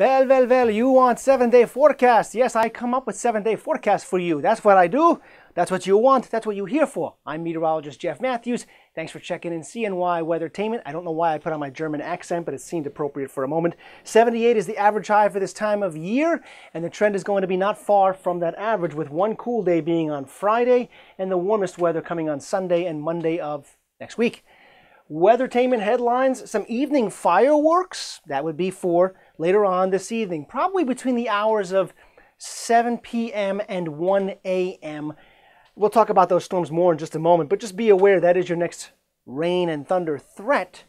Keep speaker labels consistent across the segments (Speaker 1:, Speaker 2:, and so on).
Speaker 1: Well, you want 7-day forecast. Yes, I come up with 7-day forecasts for you. That's what I do. That's what you want. That's what you're here for. I'm Meteorologist Jeff Matthews. Thanks for checking in CNY Weathertainment. I don't know why I put on my German accent, but it seemed appropriate for a moment. 78 is the average high for this time of year, and the trend is going to be not far from that average, with one cool day being on Friday and the warmest weather coming on Sunday and Monday of next week. Weathertainment headlines, some evening fireworks. That would be for later on this evening, probably between the hours of 7 p.m. and 1 a.m. We'll talk about those storms more in just a moment, but just be aware that is your next rain and thunder threat.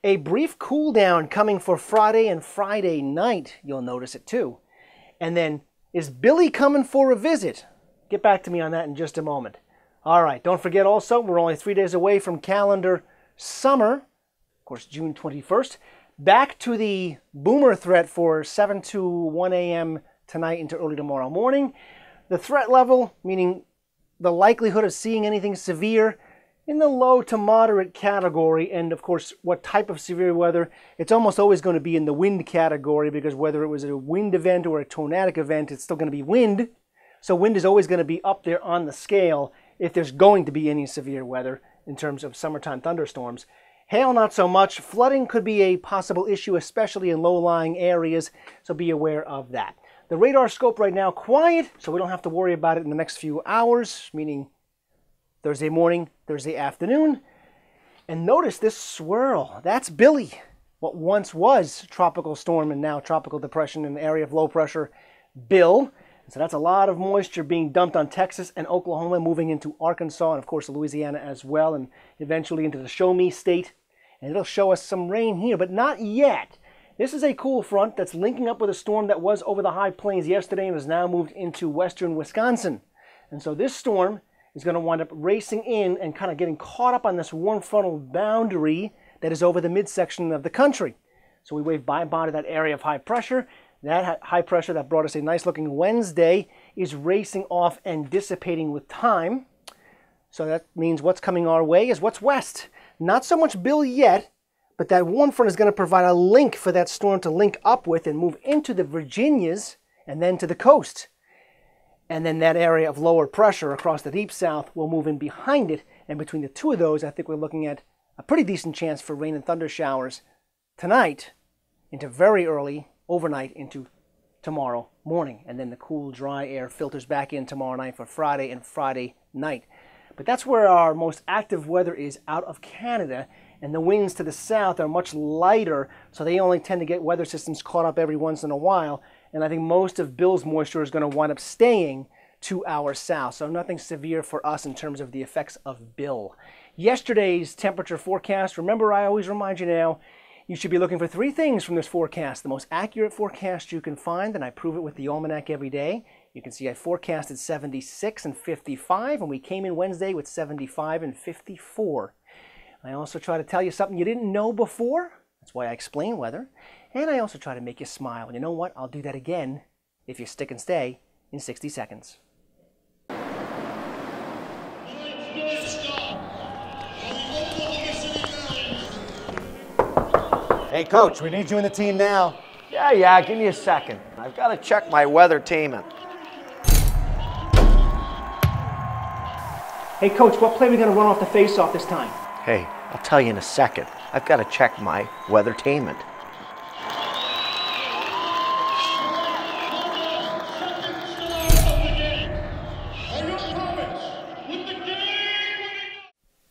Speaker 1: A brief cool down coming for Friday and Friday night. You'll notice it too. And then, is Billy coming for a visit? Get back to me on that in just a moment. All right, don't forget also, we're only 3 days away from calendar summer, of course, June 21st. Back to the boomer threat for 7 to 1 a.m. tonight into early tomorrow morning. The threat level, meaning the likelihood of seeing anything severe, in the low to moderate category. And of course, what type of severe weather? It's almost always going to be in the wind category, because whether it was a wind event or a tornadic event, it's still going to be wind. So wind is always going to be up there on the scale if there's going to be any severe weather in terms of summertime thunderstorms. Hail, not so much. Flooding could be a possible issue, especially in low-lying areas, so be aware of that. The radar scope right now quiet, so we don't have to worry about it in the next few hours, meaning Thursday morning, Thursday afternoon. And notice this swirl. That's Billy, what once was tropical storm and now tropical depression in the area of low pressure, Bill. So that's a lot of moisture being dumped on Texas and Oklahoma, moving into Arkansas and, of course, Louisiana as well, and eventually into the Show Me State. And it'll show us some rain here, but not yet. This is a cool front that's linking up with a storm that was over the high plains yesterday and has now moved into western Wisconsin. And so this storm is going to wind up racing in and kind of getting caught up on this warm frontal boundary that is over the midsection of the country. So we wave bye-bye to that area of high pressure. That high pressure that brought us a nice looking Wednesday is racing off and dissipating with time. So that means what's coming our way is what's west. Not so much Bill yet, but that warm front is going to provide a link for that storm to link up with and move into the Virginias and then to the coast. And then that area of lower pressure across the deep south will move in behind it. And between the two of those, I think we're looking at a pretty decent chance for rain and thunder showers tonight into very early overnight into tomorrow morning. And then the cool, dry air filters back in tomorrow night for Friday and Friday night. But that's where our most active weather is out of Canada, and the winds to the south are much lighter, so they only tend to get weather systems caught up every once in a while. And I think most of Bill's moisture is going to wind up staying to our south, so nothing severe for us in terms of the effects of Bill. Yesterday's temperature forecast, remember, I always remind you now, you should be looking for 3 things from this forecast. The most accurate forecast you can find, and I prove it with the almanac every day. You can see I forecasted 76 and 55, and we came in Wednesday with 75 and 54. I also try to tell you something you didn't know before. That's why I explain weather. And I also try to make you smile. And you know what? I'll do that again if you stick and stay in 60 seconds.
Speaker 2: Hey, Coach, we need you in the team now.
Speaker 3: Yeah, give me a second. I've got to check my Weathertainment.
Speaker 1: Hey, Coach, what play are we going to run off the face-off this time?
Speaker 3: Hey, I'll tell you in a second. I've got to check my Weathertainment.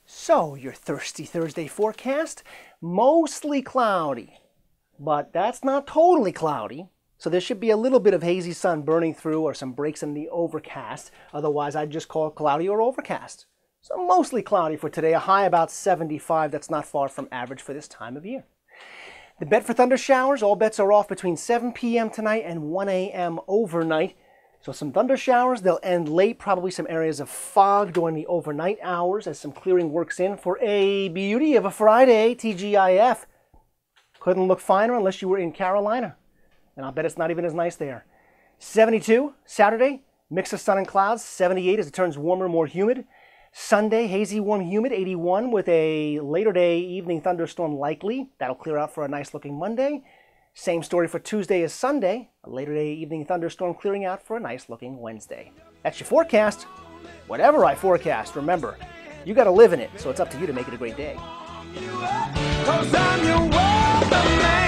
Speaker 1: So, your Thirsty Thursday forecast, mostly cloudy, but that's not totally cloudy. So there should be a little bit of hazy sun burning through or some breaks in the overcast. Otherwise, I'd just call it cloudy or overcast. So mostly cloudy for today, a high about 75. That's not far from average for this time of year. The bet for thunder showers, all bets are off between 7 p.m. tonight and 1 a.m. overnight. So some thunder showers, they'll end late, probably some areas of fog during the overnight hours as some clearing works in for a beauty of a Friday, TGIF. Couldn't look finer unless you were in Carolina. And I'll bet it's not even as nice there. 72, Saturday, mix of sun and clouds. 78 as it turns warmer, more humid. Sunday, hazy, warm, humid, 81 with a later day evening thunderstorm likely. That'll clear out for a nice looking Monday. Same story for Tuesday as Sunday. A later day evening thunderstorm clearing out for a nice looking Wednesday. That's your forecast. Whatever I forecast, remember, you got to live in it, so it's up to you to make it a great day. 'Cause I'm your weatherman.